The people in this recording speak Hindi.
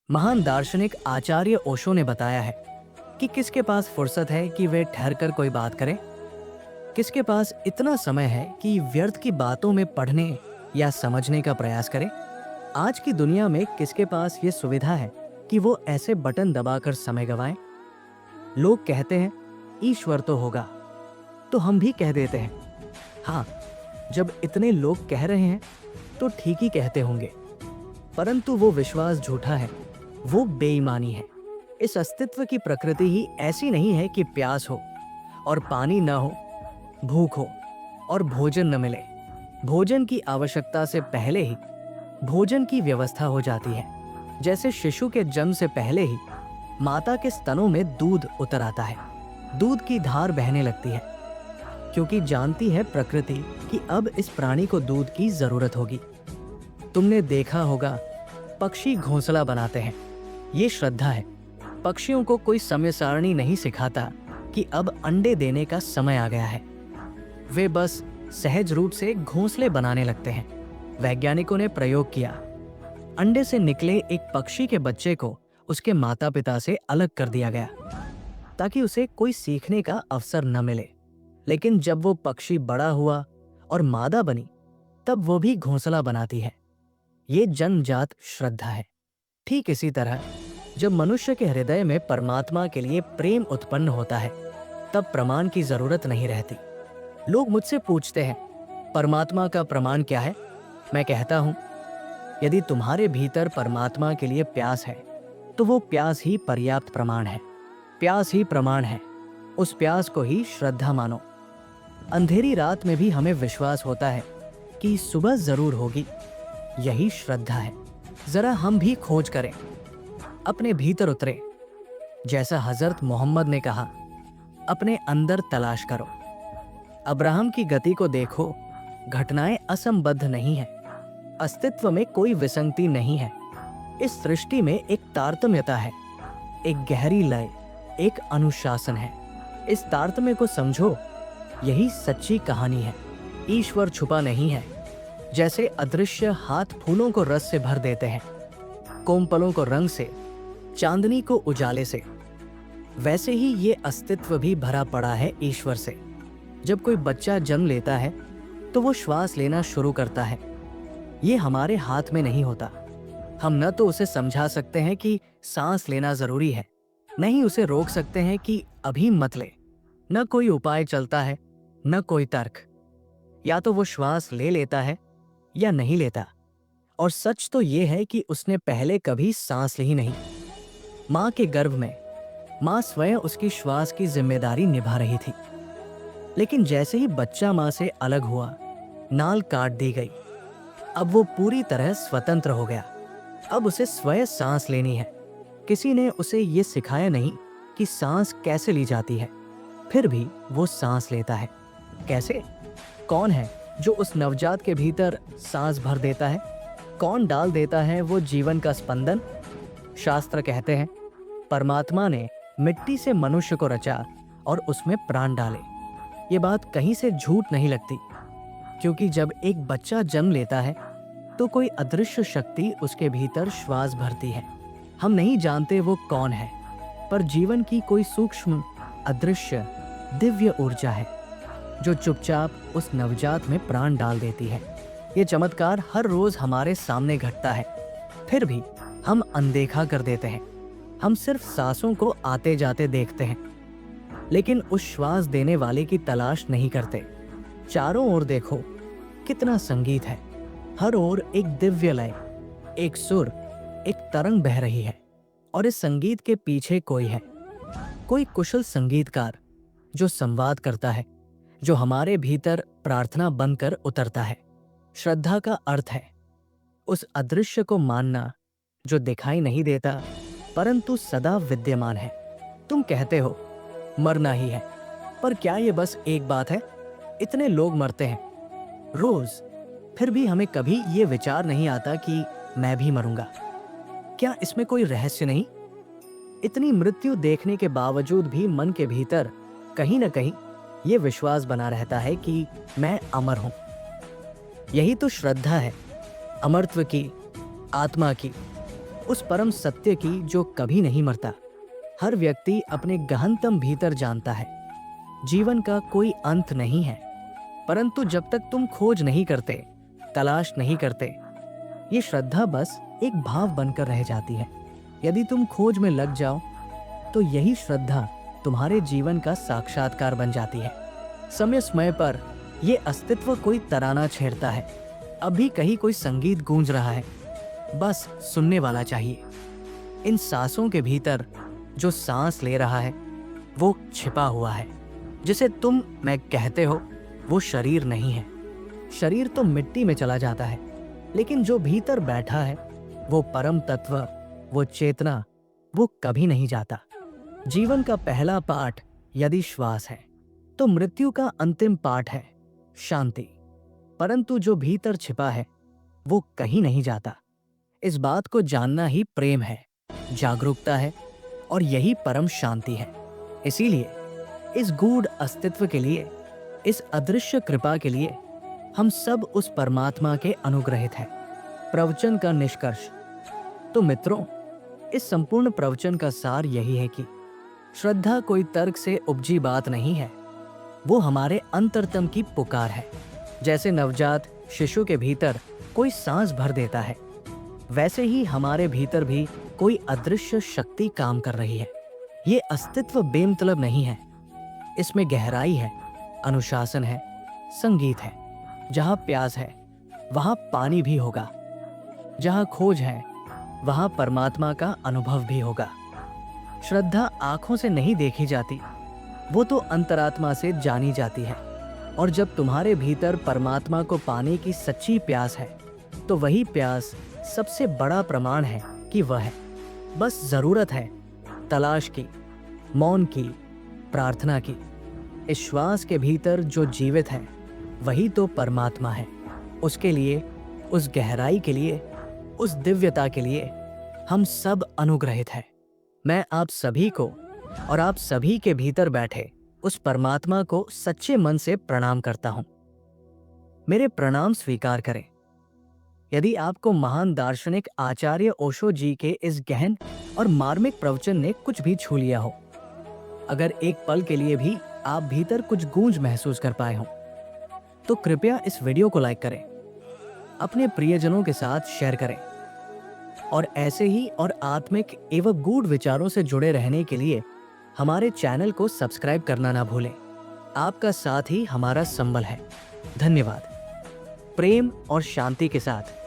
महान दार्शनिक आचार्य ओशो ने बताया है कि किसके पास फुर्सत है कि वे ठहरकर कोई बात करे, किसके पास इतना समय है कि व्यर्थ की बातों में पढ़ने या समझने का प्रयास करे। आज की दुनिया में किसके पास ये सुविधा है कि वो ऐसे बटन दबाकर समय गवाएं। लोग कहते हैं ईश्वर तो होगा, तो हम भी कह देते हैं हाँ। जब इतने लोग कह रहे हैं तो ठीक ही कहते होंगे, परंतु वो विश्वास झूठा है, वो बेईमानी है। इस अस्तित्व की प्रकृति ही ऐसी नहीं है कि प्यास हो और पानी न हो, भूख हो और भोजन न मिले। भोजन की आवश्यकता से पहले ही भोजन की व्यवस्था हो जाती है। जैसे शिशु के जन्म से पहले ही माता के स्तनों में दूध उतर आता है, दूध की धार बहने लगती है, क्योंकि जानती है प्रकृति कि अब इस प्राणी को दूध की जरूरत होगी। तुमने देखा होगा पक्षी घोंसला बनाते हैं, ये श्रद्धा है। पक्षियों को कोई समय सारणी नहीं सिखाता कि अब अंडे देने का समय आ गया है। वे बस सहज रूप से घोंसले बनाने लगते हैं। वैज्ञानिकों ने प्रयोग किया, अंडे से निकले एक पक्षी के बच्चे को उसके माता पिता से अलग कर दिया गया ताकि उसे कोई सीखने का अवसर न मिले। लेकिन जब वो पक्षी बड़ा हुआ और मादा बनी, तब वो भी घोंसला बनाती है। ये जन्मजात श्रद्धा है। ठीक इसी तरह जब मनुष्य के हृदय में परमात्मा के लिए प्रेम उत्पन्न होता है, तब प्रमाण की जरूरत नहीं रहती। लोग मुझसे पूछते हैं परमात्मा का प्रमाण क्या है? मैं कहता हूं, यदि तुम्हारे भीतर परमात्मा के लिए प्यास है तो वो प्यास ही पर्याप्त प्रमाण है। प्यास ही प्रमाण है। उस प्यास को ही श्रद्धा मानो। अंधेरी रात में भी हमें विश्वास होता है कि सुबह जरूर होगी, यही श्रद्धा है। जरा हम भी खोज करें, अपने भीतर उतरे। जैसा हजरत मोहम्मद ने कहा, अपने अंदर तलाश करो। अब्राहम की गति को देखो, घटनाएं असंबद्ध नहीं है, अस्तित्व में कोई विसंगति नहीं है। इस सृष्टि में एक तारतम्यता है, एक गहरी लय, एक अनुशासन है। इस तारतम्य को समझो, यही सच्ची कहानी है। ईश्वर छुपा नहीं है। जैसे अदृश्य हाथ फूलों को रस से भर देते हैं, कोमपलों को रंग से, चांदनी को उजाले से, वैसे ही ये अस्तित्व भी भरा पड़ा है ईश्वर से। जब कोई बच्चा जन्म लेता है तो वो श्वास लेना शुरू करता है। ये हमारे हाथ में नहीं होता। हम न तो उसे समझा सकते हैं कि सांस लेना जरूरी है, नहीं उसे रोक सकते हैं कि अभी मत ले। न कोई उपाय चलता है, न कोई तर्क। या तो वो श्वास ले लेता है या नहीं लेता। और सच तो ये है कि उसने पहले कभी सांस ली ही नहीं। माँ के गर्भ में माँ स्वयं उसकी श्वास की जिम्मेदारी निभा रही थी। लेकिन जैसे ही बच्चा माँ से अलग हुआ, नाल काट दी गई। अब वो पूरी तरह स्वतंत्र हो गया। अब उसे स्वयं सांस लेनी है। किसी ने उसे ये सिखाया नहीं कि सांस कैसे ली जाती है, फिर भी वो सांस लेता है। कैसे? कौन है जो उस नवजात के भीतर सांस भर देता है? कौन डाल देता है वो जीवन का स्पंदन? शास्त्र कहते हैं परमात्मा ने मिट्टी से मनुष्य को रचा और उसमें प्राण डाले। ये बात कहीं से झूठ नहीं लगती, क्योंकि जब एक बच्चा जन्म लेता है तो कोई अदृश्य शक्ति उसके भीतर श्वास भरती है। हम नहीं जानते वो कौन है, पर जीवन की कोई सूक्ष्म अदृश्य दिव्य ऊर्जा है जो चुपचाप उस नवजात में प्राण डाल देती है। ये चमत्कार हर रोज हमारे सामने घटता है, फिर भी हम अनदेखा कर देते हैं। हम सिर्फ सांसों को आते जाते देखते हैं, लेकिन उस श्वास देने वाले की तलाश नहीं करते। चारों ओर देखो, कितना संगीत है। हर ओर एक दिव्य लय, एक सुर, एक तरंग बह रही है। और इस संगीत के पीछे कोई है, कोई कुशल संगीतकार जो संवाद करता है, जो हमारे भीतर प्रार्थना बनकर उतरता है। श्रद्धा का अर्थ है उस अदृश्य को मानना जो दिखाई नहीं देता परंतु सदा विद्यमान है। तुम कहते हो मरना ही है, पर क्या ये बस एक बात है? इतने लोग मरते हैं रोज, फिर भी हमें कभी ये विचार नहीं आता कि मैं भी मरूंगा। क्या इसमें कोई रहस्य नहीं? इतनी मृत्यु देखने के बावजूद भी मन के भीतर कहीं न कहीं ये विश्वास बना रहता है कि मैं अमर हूं। यही तो श्रद्धा है, अमरत्व की, आत्मा की, उस परम सत्य की जो कभी नहीं मरता। हर व्यक्ति अपने गहनतम भीतर जानता है जीवन का कोई अंत नहीं है, परंतु जब तक तुम खोज नहीं करते, तलाश नहीं करते, ये श्रद्धा बस एक भाव बनकर रह जाती है। यदि तुम खोज में लग जाओ तो यही श्रद्धा तुम्हारे जीवन का साक्षात्कार बन जाती है। समय समय पर ये अस्तित्व कोई तराना छेड़ता है, अभी कहीं कोई संगीत गूंज रहा है, बस सुनने वाला चाहिए। इन सांसों के भीतर जो सांस ले रहा है वो छिपा हुआ है। जिसे तुम मैं कहते हो वो शरीर नहीं है। शरीर तो मिट्टी में चला जाता है, लेकिन जो भीतर बैठा है वो परम तत्व, वो चेतना, वो कभी नहीं जाता। जीवन का पहला पाठ यदि श्वास है तो मृत्यु का अंतिम पाठ है शांति। परंतु जो भीतर छिपा है वो कहीं नहीं जाता। इस बात को जानना ही प्रेम है, जागरूकता है, और यही परम शांति है। इसीलिए इस गूढ़ अस्तित्व के लिए, इस अदृश्य कृपा के लिए हम सब उस परमात्मा के अनुग्रहित हैं। प्रवचन का निष्कर्ष। तो मित्रों, इस संपूर्ण प्रवचन का सार यही है कि श्रद्धा कोई तर्क से उपजी बात नहीं है, वो हमारे अंतरतम की पुकार है। जैसे नवजात शिशु के भीतर कोई सांस भर देता है, वैसे ही हमारे भीतर भी कोई अदृश्य शक्ति काम कर रही है। ये अस्तित्व बेमतलब नहीं है, इसमें गहराई है, अनुशासन है, संगीत है। जहाँ प्यास है वहाँ पानी भी होगा, जहाँ खोज है वहाँ परमात्मा का अनुभव भी होगा। श्रद्धा आंखों से नहीं देखी जाती, वो तो अंतरात्मा से जानी जाती है। और जब तुम्हारे भीतर परमात्मा को पाने की सच्ची प्यास है तो वही प्यास सबसे बड़ा प्रमाण है कि वह है। बस जरूरत है तलाश की, मौन की, प्रार्थना की। इस श्वास के भीतर जो जीवित है वही तो परमात्मा है। उसके लिए, उस गहराई के लिए, उस दिव्यता के लिए हम सब अनुग्रहित हैं। मैं आप सभी को और आप सभी के भीतर बैठे उस परमात्मा को सच्चे मन से प्रणाम करता हूं। मेरे प्रणाम स्वीकार करें। यदि आपको महान दार्शनिक आचार्य ओशो जी के इस गहन और मार्मिक प्रवचन ने कुछ भी छू लिया हो, अगर एक पल के लिए भी आप भीतर कुछ गूंज महसूस कर पाए हों, तो कृपया इस वीडियो को लाइक करें, अपने प्रियजनों के साथ शेयर करें, और ऐसे ही और आत्मिक एवं गूढ़ विचारों से जुड़े रहने के लिए हमारे चैनल को सब्सक्राइब करना ना भूलें। आपका साथ ही हमारा संबल है। धन्यवाद। प्रेम और शांति के साथ